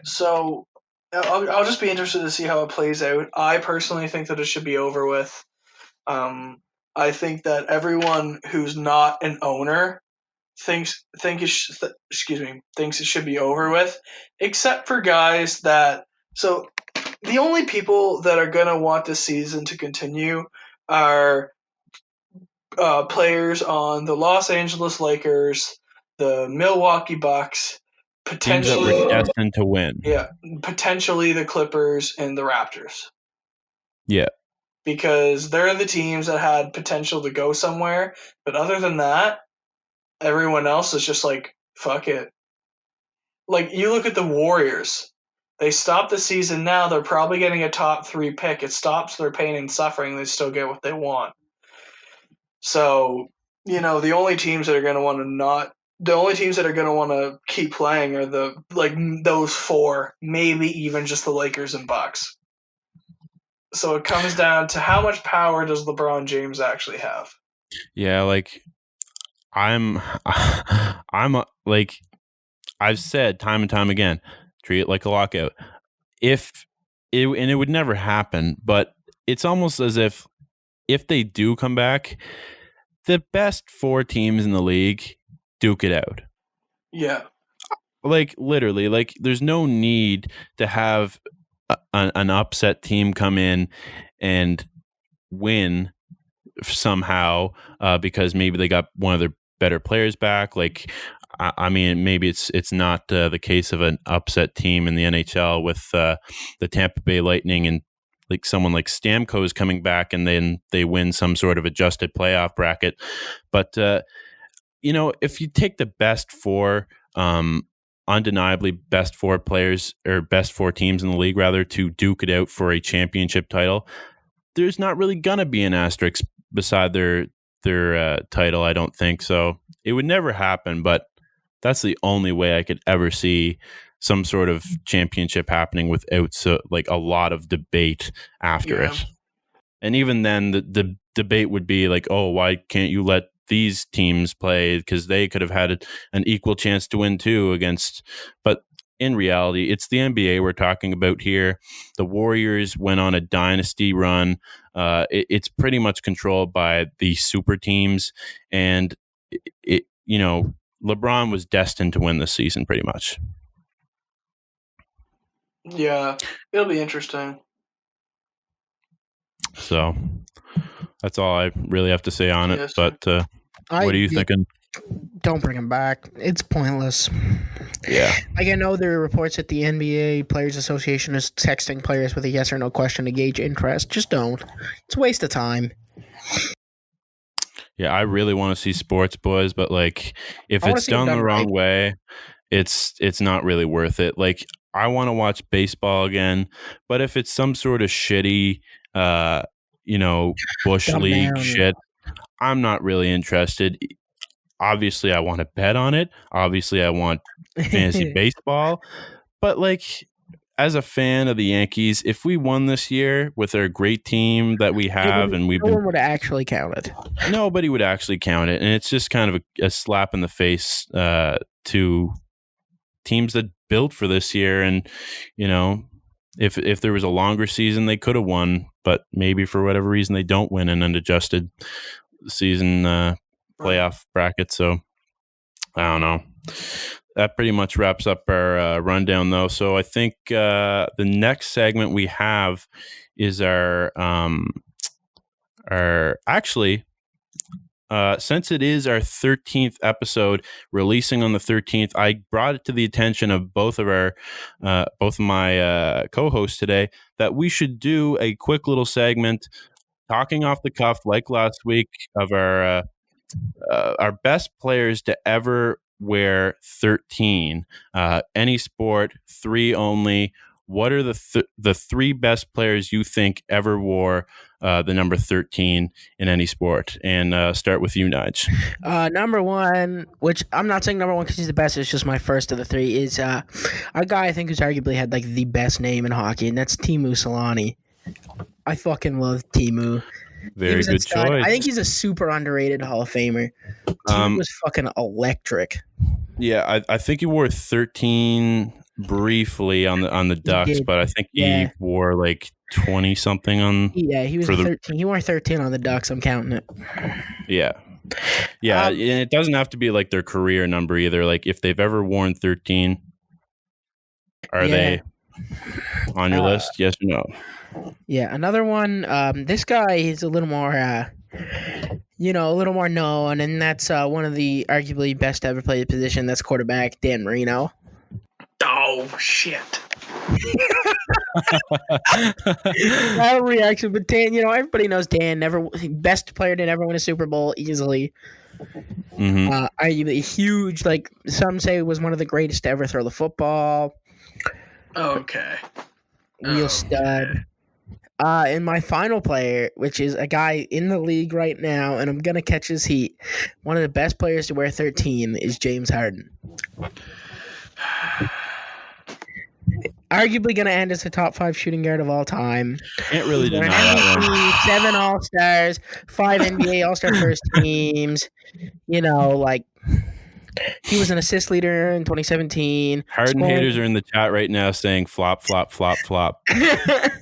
So I'll just be interested to see how it plays out. I personally think that it should be over with. I think that everyone who's not an owner thinks it should be over with, except for guys that. So the only people that are gonna want this season to continue are players on the Los Angeles Lakers, the Milwaukee Bucks, Teams that were potentially destined to win. potentially the Clippers and the Raptors. Yeah. Because they're the teams that had potential to go somewhere, but other than that, everyone else is just like, fuck it. Like, you look at the Warriors. They stop the season now, they're probably getting a top 3 pick. It stops their pain and suffering, they still get what they want. So, the only teams that are going to want to keep playing are those 4, maybe even just the Lakers and Bucks. So it comes down to how much power does LeBron James actually have? Yeah, like I'm like I've said time and time again, treat it like a lockout. And it would never happen, but it's almost as if they do come back, the best 4 teams in the league duke it out. Yeah. Like literally, like there's no need to have an upset team come in and win somehow because maybe they got one of their better players back. Like, I mean, maybe it's not the case of an upset team in the NHL with the Tampa Bay Lightning and like someone like Stamkos coming back and then they win some sort of adjusted playoff bracket. But, if you take the best 4, undeniably best 4 players or best 4 teams in the league rather to duke it out for a championship title, there's not really going to be an asterisk beside their title. I don't think so. It would never happen, but that's the only way I could ever see some sort of championship happening without a lot of debate after it. And even then the debate would be like, oh, why can't you let these teams play, because they could have had an equal chance to win too against. But in reality, it's the NBA we're talking about here. The Warriors went on a dynasty run. It's pretty much controlled by the super teams, and LeBron was destined to win this season pretty much. Yeah, it'll be interesting. So that's all I really have to say on it. But what are you thinking? Don't bring him back. It's pointless. Yeah. Like, I know there are reports that the NBA Players Association is texting players with a yes or no question to gauge interest. Just don't. It's a waste of time. Yeah, I really want to see sports, boys, but like if it's done the wrong way, it's not really worth it. Like, I want to watch baseball again, but if it's some sort of shitty bush league shit, I'm not really interested. Obviously, I want to bet on it. Obviously, I want fantasy baseball. But like, as a fan of the Yankees, if we won this year with our great team that we have, no one would actually count it. Nobody would actually count it, and it's just kind of a slap in the face to teams that built for this year. And if there was a longer season, they could have won, but maybe for whatever reason they don't win in an adjusted season playoff bracket. So I don't know. That pretty much wraps up our rundown, though. So I think the next segment we have is our since it is our 13th episode releasing on the 13th, I brought it to the attention of both of my co-hosts today that we should do a quick little segment talking off the cuff like last week of our best players to ever wear 13. Any sport, 3 only. What are the 3 best players you think ever wore the number 13 in any sport? And start with you, Nige. Number 1, which I'm not saying number 1 because he's the best, it's just my first of the 3, is a guy I think who's arguably had like the best name in hockey, and that's Teemu Selanne. I fucking love Teemu. Very good choice. I think he's a super underrated Hall of Famer. Teemu was fucking electric. Yeah, I think he wore 13 briefly on the Ducks, but I think he wore like 20 something on. Yeah, he was for the 13. He wore 13 on the Ducks. I'm counting it. Yeah. Yeah, and it doesn't have to be like their career number either. Like if they've ever worn 13, are they on your list? Yes or no? Yeah, another one. This guy is a little more, a little more known, and that's one of the arguably best to ever play the position. That's quarterback Dan Marino. Oh shit! That reaction, but Dan, everybody knows Dan. Best player to never win a Super Bowl easily. Mm-hmm. Arguably huge. Like some say, was one of the greatest to ever throw the football. Okay. Real stud. And my final player, which is a guy in the league right now, and I'm gonna catch his heat. One of the best players to wear 13 is James Harden. Arguably going to end as the top 5 shooting guard of all time. Can't really deny that MVP, 7 All-Stars, 5 NBA All-Star first teams. He was an assist leader in 2017. Harden haters are in the chat right now saying flop, flop, flop, flop.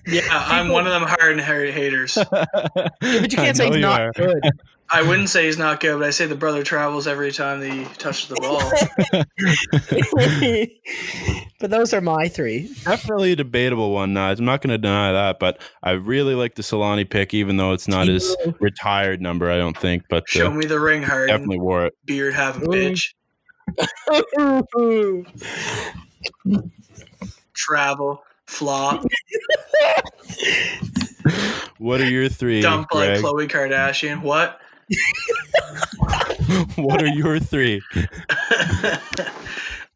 Yeah, I'm one of them Harden haters. But you can't say he's not good. I wouldn't say he's not good, but I say the brother travels every time he touches the ball. But those are my 3. Definitely a debatable one, Nige. I'm not going to deny that, but I really like the Solani pick, even though it's not his retired number, I don't think. But show me the ring, Harden. Definitely wore it. Beard having bitch. Travel, flop. What are your 3? Dump Greg? like Khloe Kardashian. What? What are your 3?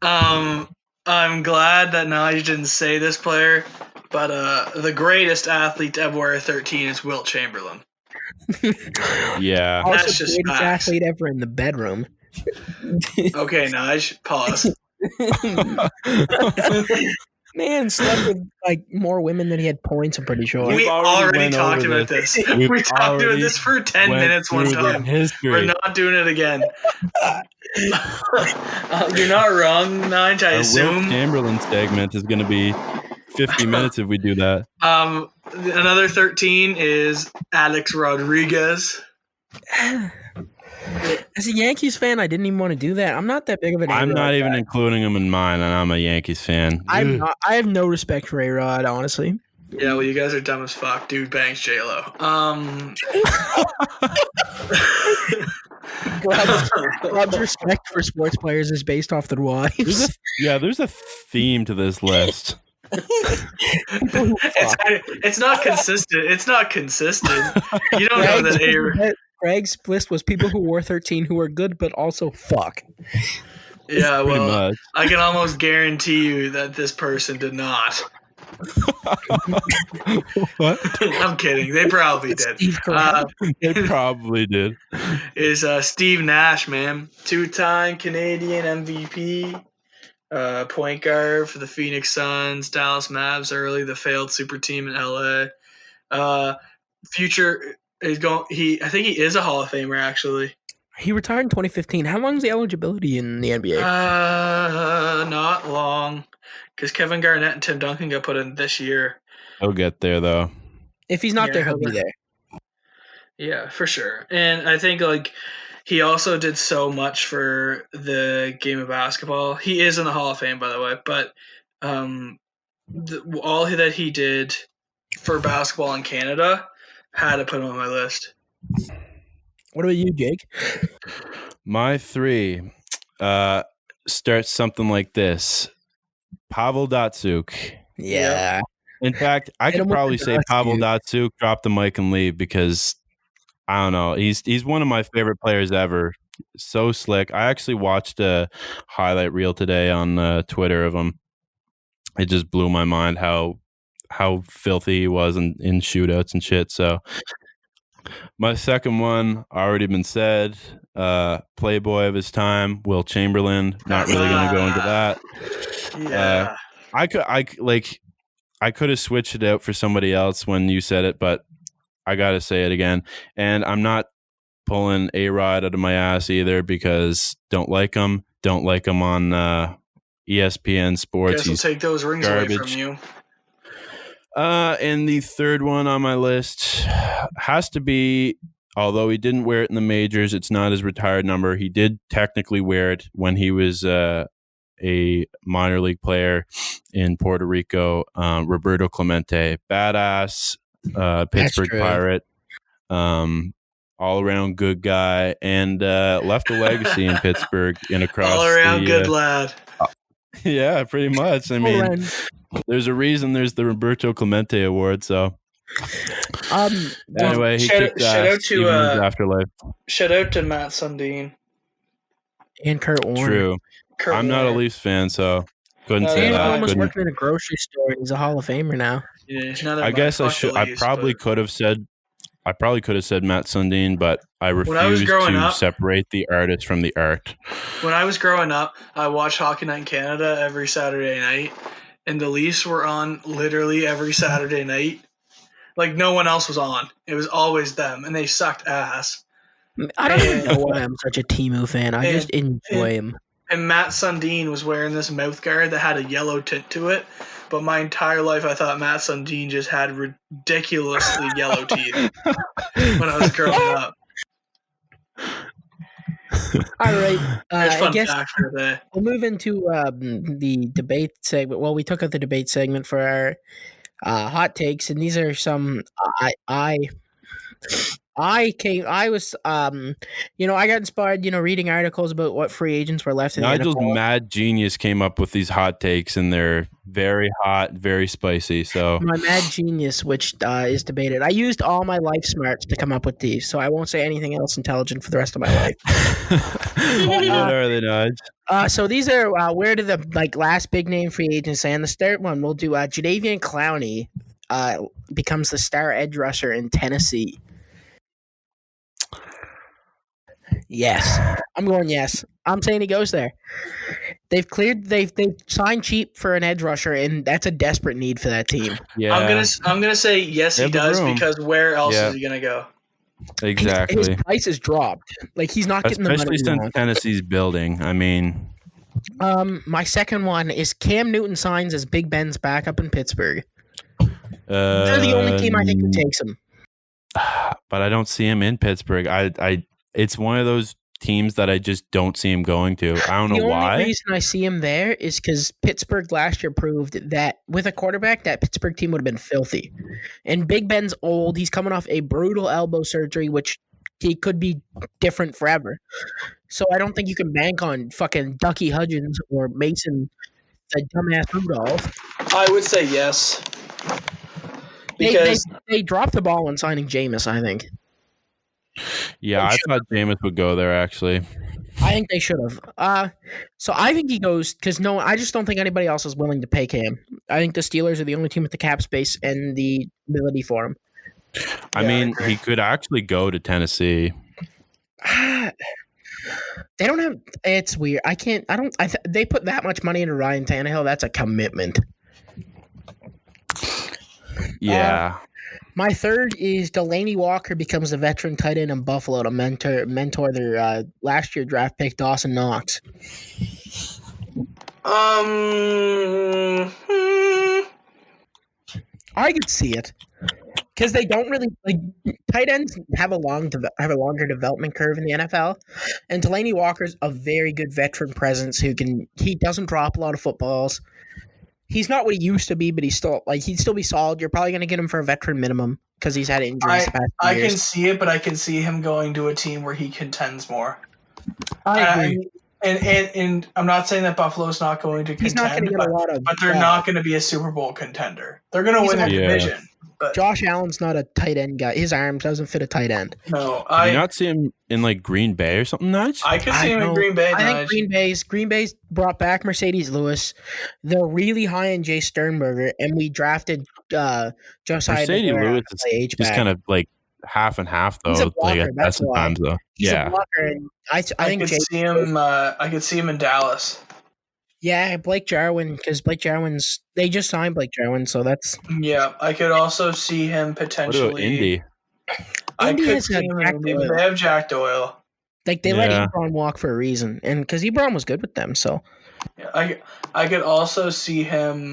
I'm glad that Nigel didn't say this player, but the greatest athlete to ever wear 13 is Wilt Chamberlain. Yeah. Also That's just the greatest facts. athlete ever in the bedroom. Okay, Nigel, pause. Man slept with more women than he had points, I'm pretty sure. We already went talked over about this. We talked about this for 10 minutes one time. We're not doing it again. You're not wrong, Nigel, I assume. Wilt Chamberlain segment is going to be 50 minutes if we do that. Another 13 is Alex Rodriguez. As a Yankees fan, I didn't even want to do that. I'm not that big of an I'm A-Rod not even guy. including him in mine, and I'm a Yankees fan. I have no respect for A-Rod, honestly. Yeah, well, you guys are dumb as fuck. Dude bangs J-Lo. Rob's respect for sports players is based off their wives. There's a theme to this list. It's not consistent. It's not consistent. You don't know that Greg's list was people who wore 13 who are good but also fuck. Yeah, Pretty well, much. I can almost guarantee you that this person did not. What? I'm kidding. They probably did. Steve Carell. They probably did. Is Steve Nash, man. 2-time Canadian MVP. Point guard for the Phoenix Suns, Dallas Mavs early, the failed super team in LA. Future is going. I think he is a Hall of Famer actually. He retired in 2015. How long is the eligibility in the NBA? Not long, because Kevin Garnett and Tim Duncan got put in this year. He'll get there though. If he's not there, he'll be there. Yeah, for sure. And I think he also did so much for the game of basketball. He is in the Hall of Fame, by the way, but all that he did for basketball in Canada had to put him on my list. What about you, Jake? My 3 starts something like this. Pavel Datsyuk. Yeah. In fact, I could probably say Pavel Datsyuk, drop the mic and leave because I don't know. He's one of my favorite players ever. So slick. I actually watched a highlight reel today on Twitter of him. It just blew my mind how filthy he was in shootouts and shit. So my second one already been said. Playboy of his time, Wilt Chamberlain. Not really going to go into that. Yeah. I could have switched it out for somebody else when you said it, but I got to say it again. And I'm not pulling A-Rod out of my ass either because don't like him. Don't like him on ESPN Sports. Guess we'll take those rings garbage. away from you. And the third one on my list has to be, although he didn't wear it in the majors, it's not his retired number. He did technically wear it when he was a minor league player in Puerto Rico. Roberto Clemente, badass Pittsburgh Pirate, all around good guy, and left a legacy in Pittsburgh and across all around good lad. Yeah, pretty much. I mean, there's a reason there's the Roberto Clemente Award. So, anyway, he kicked ass even in his afterlife. Shout out to Matt Sundin and Kurt Warner. True. I'm not a Leafs fan, so couldn't say that. Almost working in a grocery store. He's a Hall of Famer now. Yeah, I guess I should. I probably could have said Matt Sundin, but I refused to separate the artist from the art. When I was growing up, I watched Hockey Night in Canada every Saturday night, and the Leafs were on literally every Saturday night. Like, no one else was on. It was always them, and they sucked ass. I don't even know why I'm such a Timu fan. I just enjoy him. And Matt Sundin was wearing this mouth guard that had a yellow tint to it. But my entire life, I thought Matt Sundin just had ridiculously yellow teeth when I was growing up. All right. I guess fact for the day. We'll move into the debate segment. Well, we took out the debate segment for our hot takes, and these are some I got inspired, reading articles about what free agents were left in Nigel's the NFL. mad genius came up with these hot takes, and they're very hot, very spicy. So my mad genius, which is debated. I used all my life smarts to come up with these, so I won't say anything else intelligent for the rest of my life. What are they, Nige? So these are where do the last big name free agents say? And the start one, we'll do Jadeveon Clowney becomes the star edge rusher in Tennessee. Yes. I'm going yes. I'm saying he goes there. They've signed cheap for an edge rusher, and that's a desperate need for that team. Yeah. I'm gonna say yes, he does, because where else is he gonna go? Exactly. His price has dropped. He's not getting the money. Especially since Tennessee's building. I mean, my second one is Cam Newton signs as Big Ben's backup in Pittsburgh. They're the only team I think that takes him. But I don't see him in Pittsburgh. It's one of those teams that I just don't see him going to. I don't know why. The only reason I see him there is because Pittsburgh last year proved that with a quarterback, that Pittsburgh team would have been filthy. And Big Ben's old. He's coming off a brutal elbow surgery, which he could be different forever. So I don't think you can bank on fucking Ducky Hudgens or Mason, the dumbass Rudolph. I would say yes. Because they dropped the ball when signing Jameis, I think. Yeah, I thought Jameis would go there, actually. I think they should have. So I think he goes because I just don't think anybody else is willing to pay Cam. I think the Steelers are the only team with the cap space and the ability for him. I mean, he could actually go to Tennessee. They don't have. It's weird. They put that much money into Ryan Tannehill. That's a commitment. Yeah. My third is Delaney Walker becomes a veteran tight end in Buffalo to mentor their last year draft pick Dawson Knox. I could see it because they don't really tight ends have a longer development curve in the NFL, and Delaney Walker's a very good veteran presence he doesn't drop a lot of footballs. He's not what he used to be, but he'd still be solid. You're probably going to get him for a veteran minimum because he's had injuries the past few years. I can see it, but I can see him going to a team where he contends more. I agree. And I'm not saying that Buffalo's not going to contend, he's not going to get a lot of, but they're not going to be a Super Bowl contender. They're going to win their division. But Josh Allen's not a tight end guy. His arm doesn't fit a tight end. No, Did you not see him in Green Bay or something, Nudge? I could see him in Green Bay. I think Green Bay's brought back Mercedes Lewis. They're really high on Jay Sternberger, and we drafted Josiah. Mercedes Lewis is just kind of half and half though. He's a blocker, at best of times though. He's a blocker, and I think could see him. I could see him in Dallas. Yeah, Blake Jarwin, because they just signed Blake Jarwin, so that's... Yeah, I could also see him potentially... What about Indy? I could see him in Indy, but they have Jack Doyle. Let Ebron walk for a reason, and because Ebron was good with them, so... Yeah, I could also see him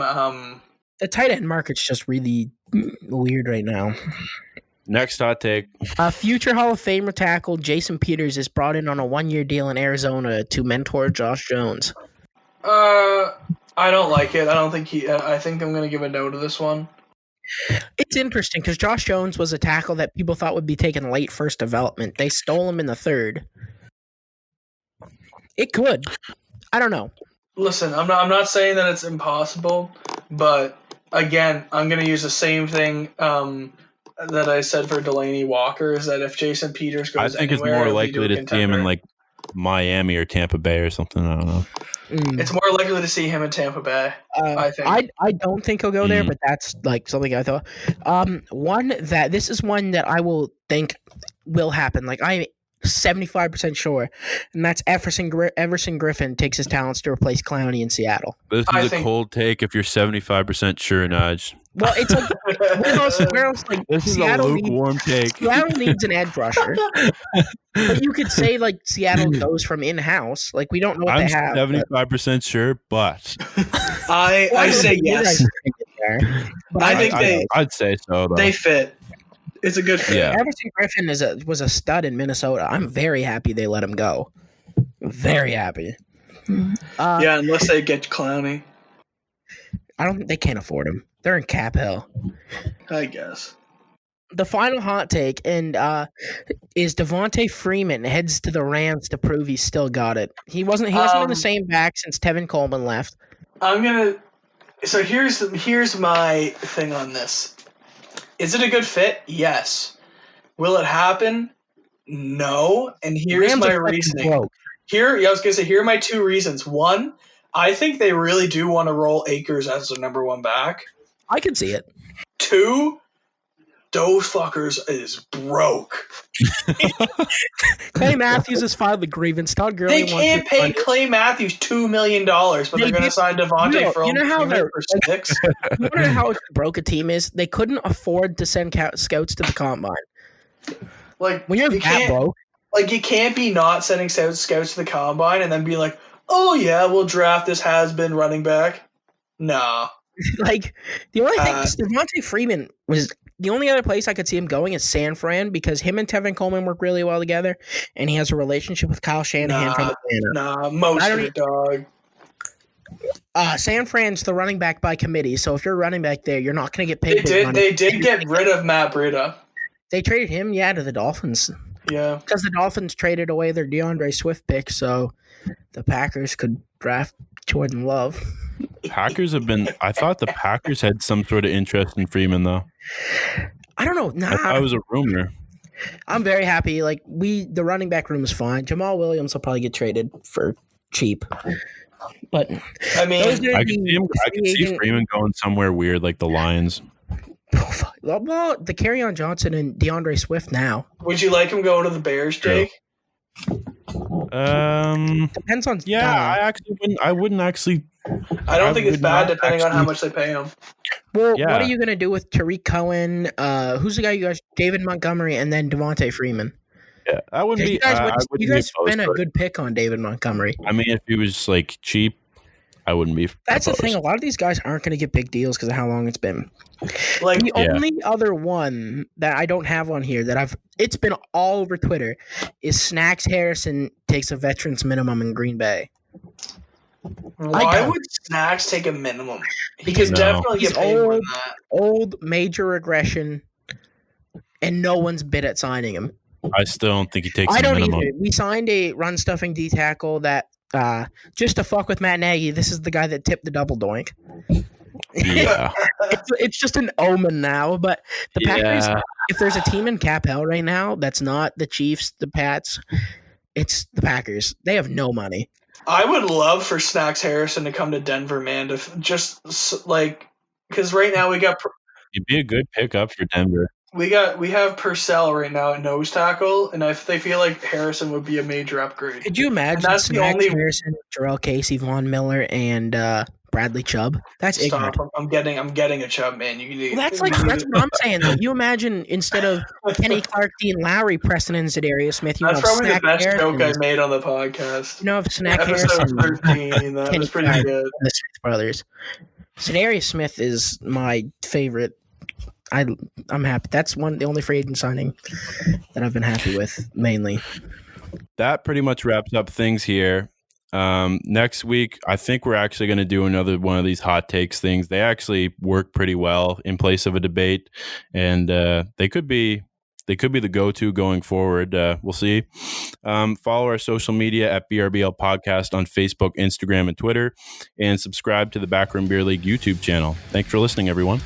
The tight end market's just really weird right now. Next hot take. Future Hall of Famer tackle Jason Peters is brought in on a 1-year deal in Arizona to mentor Josh Jones. I don't like it. I think I'm going to give a no to this one. It's interesting because Josh Jones was a tackle that people thought would be taken late first development. They stole him in the third. It could. I don't know. Listen, I'm not saying that it's impossible, but again, I'm going to use the same thing that I said for Delaney Walker, is that if Jason Peters goes I think anywhere, it's more it'll be likely to see him in like Miami or Tampa Bay or something. I don't know. It's more likely to see him in Tampa Bay, I think. I don't think he'll go there, but that's like something I thought. This is one that I will think will happen. Like I'm 75% sure, and that's Everson Griffin takes his talents to replace Clowney in Seattle. This is a cold take if you're 75% sure, Nige. Well, it's like where else like this is Seattle a lukewarm take. Seattle needs an edge rusher, but you could say like Seattle goes from in-house. Like we don't know what they have. I'm 75% sure, but I say yes. But I'd say so. Though. They fit. It's a good fit. Yeah. Everson Griffin was a stud in Minnesota. I'm very happy they let him go. Very happy. Yeah, unless they get Clowney. I don't think they can't afford him. They're in cap hell. I guess. The final hot take is Devontae Freeman heads to the Rams to prove he's still got it. He hasn't been the same back since Tevin Coleman left. So here's my thing on this. Is it a good fit? Yes. Will it happen? No. And here's Rams my reasoning. Here are my two reasons. One, I think they really do want to roll Akers as the number one back. I can see it. Two, those fuckers is broke. Clay Matthews has filed the grievance. Todd Gurley they can't pay Clay Matthews $2 million, but they're going to sign Devontae for $6. You know how broke a team is? They couldn't afford to send scouts to the combine. Like when you're that broke, like you can't be not sending scouts to the combine and then be like, oh yeah, we'll draft this has-been running back. Nah. Like the only thing Devontae Freeman was the only other place I could see him going is San Fran because him and Tevin Coleman work really well together, and he has a relationship with Kyle Shanahan from Atlanta. Most of it, dog. San Fran's the running back by committee, so if you're running back there, you're not going to get paid. They did get rid of Matt Breida. They traded him, to the Dolphins. Yeah, because the Dolphins traded away their DeAndre Swift pick, so the Packers could draft Jordan Love. I thought the Packers had some sort of interest in Freeman, though. I don't know. I thought it was a rumor. I'm very happy. Like the running back room is fine. Jamal Williams will probably get traded for cheap. But I mean, I could see Freeman going somewhere weird like the Lions. Well, the Kerryon Johnson and DeAndre Swift now. Would you like him going to the Bears, Jake? Depends on. Yeah, I wouldn't actually. I don't think it's bad depending on how much they pay him. Well, what are you going to do with Tariq Cohen? Who's the guy you guys? David Montgomery and then Devontae Freeman. Yeah, I wouldn't be. You guys spent a good pick on David Montgomery. I mean, if he was like cheap, I wouldn't be. That's the thing. A lot of these guys aren't going to get big deals because of how long it's been. Like the only other one that I don't have on here that it's been all over Twitter is Snacks Harrison takes a veterans minimum in Green Bay. Why would Snacks take a minimum? Because definitely he's get paid more than that. Old, major regression, and no one's bid at signing him. I still don't think he takes a minimum. Either. We signed a run stuffing D tackle that just to fuck with Matt Nagy. This is the guy that tipped the double doink. Yeah, it's just an omen now. But the Packers, if there's a team in cap hell right now that's not the Chiefs, the Pats, it's the Packers. They have no money. I would love for Snacks Harrison to come to Denver, man. To just like because right now we got. He'd be a good pickup for Denver. We have Purcell right now at nose tackle, and if they feel like Harrison would be a major upgrade. Could you imagine that's Snacks Harrison, Jarrell Casey, Von Miller, and Bradley Chubb? That's ignorant. I'm getting a Chubb, man. That's what I'm saying. Though. You imagine instead of Kenny Clark, Dean Lowry, Preston and Zadarius Smith, you that's have probably Snack the best Harrison. joke I made on the podcast. You know, Snack Episode Harrison, 13. That was pretty good. The Smith brothers. Zadarius Smith is my favorite. I'm happy. That's the only free agent signing that I've been happy with mainly. That pretty much wraps up things here. Next week, I think we're actually going to do another one of these hot takes things. They actually work pretty well in place of a debate, and they could be the go-to going forward. We'll see. Follow our social media at BRBL Podcast on Facebook, Instagram, and Twitter, and subscribe to the Backroom Beer League YouTube channel. Thanks for listening, everyone.